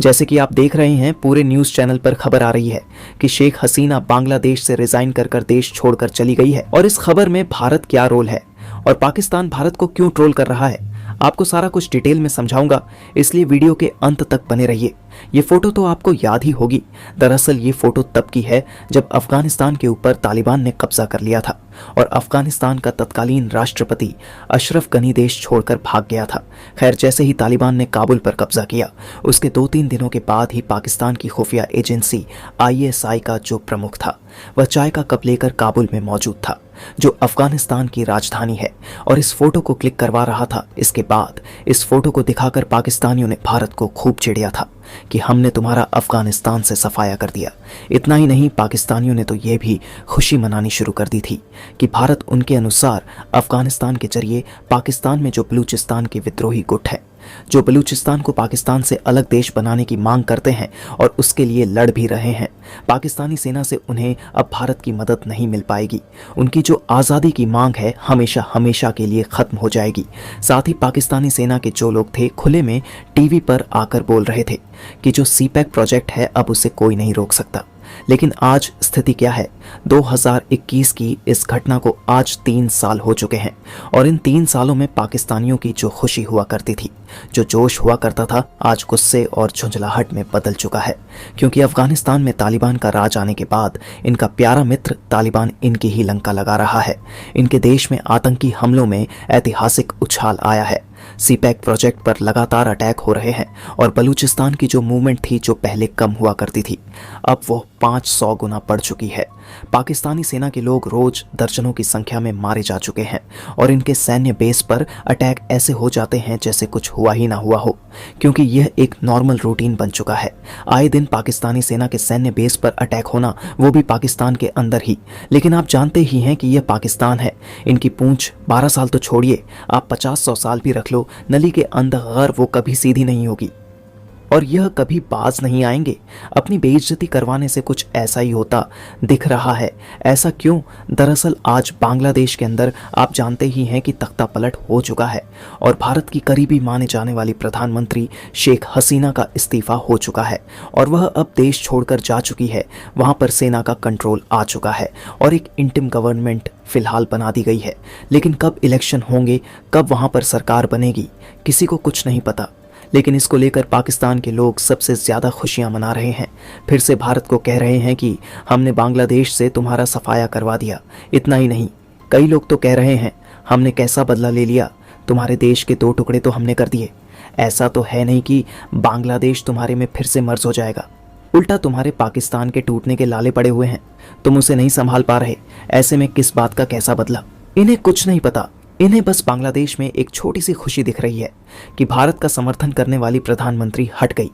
जैसे कि आप देख रहे हैं, पूरे न्यूज चैनल पर खबर आ रही है कि शेख हसीना बांग्लादेश से रिजाइन कर देश छोड़कर चली गई है। और इस खबर में भारत क्या रोल है और पाकिस्तान भारत को क्यों ट्रोल कर रहा है, आपको सारा कुछ डिटेल में समझाऊंगा, इसलिए वीडियो के अंत तक बने रहिए। ये फोटो तो आपको याद ही होगी। दरअसल ये फोटो तब की है जब अफगानिस्तान के ऊपर तालिबान ने कब्जा कर लिया था और अफगानिस्तान का तत्कालीन राष्ट्रपति अशरफ गनी देश छोड़कर भाग गया था। खैर, जैसे ही तालिबान ने काबुल पर कब्जा किया, उसके 2-3 दिनों के बाद ही पाकिस्तान की खुफिया एजेंसी ISI का जो प्रमुख था, वह चाय का कप लेकर काबुल में मौजूद था, जो अफगानिस्तान की राजधानी है, और इस फोटो को क्लिक करवा रहा था। इसके बाद इस फोटो को दिखाकर पाकिस्तानियों ने भारत को खूब चिढ़िया था कि हमने तुम्हारा अफगानिस्तान से सफाया कर दिया। इतना ही नहीं, पाकिस्तानियों ने तो यह भी खुशी मनानी शुरू कर दी थी कि भारत उनके अनुसार अफगानिस्तान के जरिए पाकिस्तान में जो बलूचिस्तान के विद्रोही गुट है, जो बलूचिस्तान को पाकिस्तान से अलग देश बनाने की मांग करते हैं और उसके लिए लड़ भी रहे हैं, पाकिस्तानी सेना से उन्हें अब भारत की मदद नहीं मिल पाएगी। उनकी जो आज़ादी की मांग है हमेशा हमेशा के लिए ख़त्म हो जाएगी। साथ ही पाकिस्तानी सेना के जो लोग थे, खुले में टीवी पर आकर बोल रहे थे कि जो CPEC प्रोजेक्ट है अब उसे कोई नहीं रोक सकता। लेकिन आज स्थिति क्या है? 2021 की इस घटना को आज 3 साल हो चुके हैं और इन 3 सालों में पाकिस्तानियों की जो खुशी हुआ करती थी, जो जोश हुआ करता था, आज गुस्से और झुंझलाहट में बदल चुका है। क्योंकि अफगानिस्तान में तालिबान का राज आने के बाद इनका प्यारा मित्र तालिबान इनकी ही लंका लगा रहा है। इनके देश में आतंकी हमलों में ऐतिहासिक उछाल आया है। CPEC प्रोजेक्ट पर लगातार अटैक हो रहे हैं और बलूचिस्तान की जो मूवमेंट थी, जो पहले कम हुआ करती थी, अब वो 500 गुना बढ़ चुकी है। पाकिस्तानी सेना के लोग रोज दर्जनों की संख्या में मारे जा चुके हैं और इनके सैन्य बेस पर अटैक ऐसे हो जाते हैं जैसे कुछ हुआ ही ना हुआ हो, क्योंकि यह एक नॉर्मल रूटीन बन चुका है। आए दिन पाकिस्तानी सेना के सैन्य बेस पर अटैक होना, वो भी पाकिस्तान के अंदर ही। लेकिन आप जानते ही हैं कि यह पाकिस्तान है। इनकी पूंछ 12 साल तो छोड़िए, आप 50-100 साल भी रख लो, नली के अंदर वो कभी सीधी नहीं होगी और यह कभी बाज नहीं आएंगे। अपनी बेइज्जती करवाने से कुछ ऐसा ही होता दिख रहा है। ऐसा क्यों? दरअसल आज बांग्लादेश के अंदर आप जानते ही हैं कि तख्ता पलट हो चुका है और भारत की करीबी माने जाने वाली प्रधानमंत्री शेख हसीना का इस्तीफा हो चुका है और वह अब देश छोड़कर जा चुकी है। वहां पर सेना का कंट्रोल आ चुका है और एक इंटिम गवर्नमेंट फिलहाल बना दी गई है। लेकिन कब इलेक्शन होंगे, कब वहां पर सरकार बनेगी, किसी को कुछ नहीं पता। लेकिन इसको लेकर पाकिस्तान के लोग सबसे ज़्यादा खुशियां मना रहे हैं। फिर से भारत को कह रहे हैं कि हमने बांग्लादेश से तुम्हारा सफाया करवा दिया। इतना ही नहीं, कई लोग तो कह रहे हैं हमने कैसा बदला ले लिया, तुम्हारे देश के 2 टुकड़े तो हमने कर दिए। ऐसा तो है नहीं कि बांग्लादेश तुम्हारे में फिर से मर्ज हो जाएगा। उल्टा तुम्हारे पाकिस्तान के टूटने के लाले पड़े हुए हैं, तुम उसे नहीं संभाल पा रहे। ऐसे में किस बात का कैसा बदला? इन्हें कुछ नहीं पता। इन्हें बस बांग्लादेश में एक छोटी सी खुशी दिख रही है कि भारत का समर्थन करने वाली प्रधानमंत्री हट गई,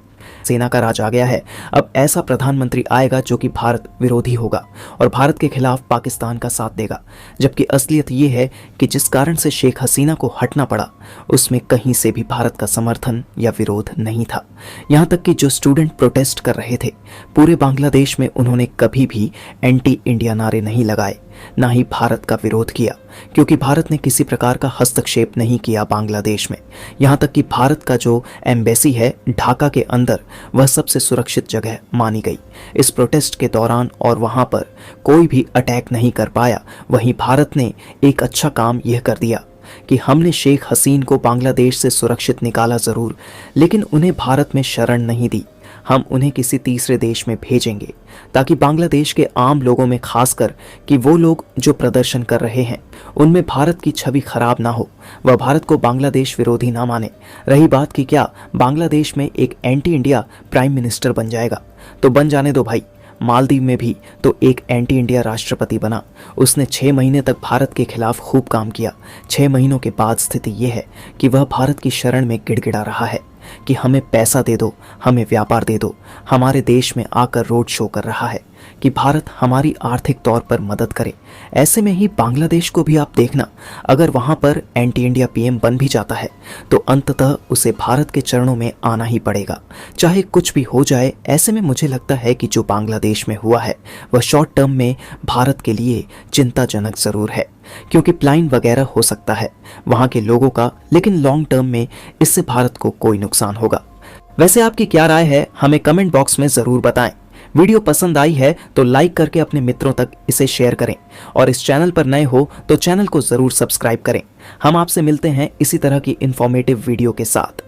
सेना का राज आ गया है। अब ऐसा प्रधानमंत्री आएगा जो कि भारत विरोधी होगा और भारत के खिलाफ पाकिस्तान का साथ देगा। जबकि असलियत ये है कि जिस कारण से शेख हसीना को हटना पड़ा, उसमें कहीं से भी भारत का समर्थन या विरोध नहीं था। यहाँ तक कि जो स्टूडेंट प्रोटेस्ट कर रहे थे, पूरे बांग्लादेश में उन्होंने कभी भी एंटी इंडिया नारे नहीं लगाए, ना ही भारत का विरोध किया, क्योंकि भारत ने किसी प्रकार का हस्तक्षेप नहीं किया बांग्लादेश में। यहाँ तक कि भारत का जो एम्बेसी है ढाका के अंदर, वह सबसे सुरक्षित जगह मानी गई इस प्रोटेस्ट के दौरान और वहाँ पर कोई भी अटैक नहीं कर पाया। वहीं भारत ने एक अच्छा काम यह कर दिया कि हमने शेख हसीन को बांग्लादेश से सुरक्षित निकाला ज़रूर, लेकिन उन्हें भारत में शरण नहीं दी। हम उन्हें किसी तीसरे देश में भेजेंगे ताकि बांग्लादेश के आम लोगों में, खासकर कि वो लोग जो प्रदर्शन कर रहे हैं, उनमें भारत की छवि खराब ना हो, वह भारत को बांग्लादेश विरोधी ना माने। रही बात कि क्या बांग्लादेश में एक एंटी इंडिया प्राइम मिनिस्टर बन जाएगा, तो बन जाने दो भाई। मालदीव में भी तो एक एंटी इंडिया राष्ट्रपति बना, उसने 6 महीने तक भारत के खिलाफ खूब काम किया। 6 महीनों के बाद स्थिति यह है कि वह भारत की शरण में गिड़गिड़ा रहा है कि हमें पैसा दे दो, हमें व्यापार दे दो। हमारे देश में आकर रोड शो कर रहा है कि भारत हमारी आर्थिक तौर पर मदद करे। ऐसे में ही बांग्लादेश को भी आप देखना, अगर वहां पर एंटी इंडिया PM बन भी जाता है तो अंततः उसे भारत के चरणों में आना ही पड़ेगा, चाहे कुछ भी हो जाए। ऐसे में मुझे लगता है कि जो बांग्लादेश में हुआ है वह शॉर्ट टर्म में भारत के लिए चिंताजनक ज़रूर है, क्योंकि प्लाइन वगैरह हो सकता है वहाँ के लोगों का, लेकिन लॉन्ग टर्म में इससे भारत को कोई नुकसान होगा। वैसे आपकी क्या राय है, हमें कमेंट बॉक्स में जरूर बताएं। वीडियो पसंद आई है तो लाइक करके अपने मित्रों तक इसे शेयर करें और इस चैनल पर नए हो तो चैनल को जरूर सब्सक्राइब करें। हम आपसे मिलते हैं इसी तरह की इंफॉर्मेटिव वीडियो के साथ।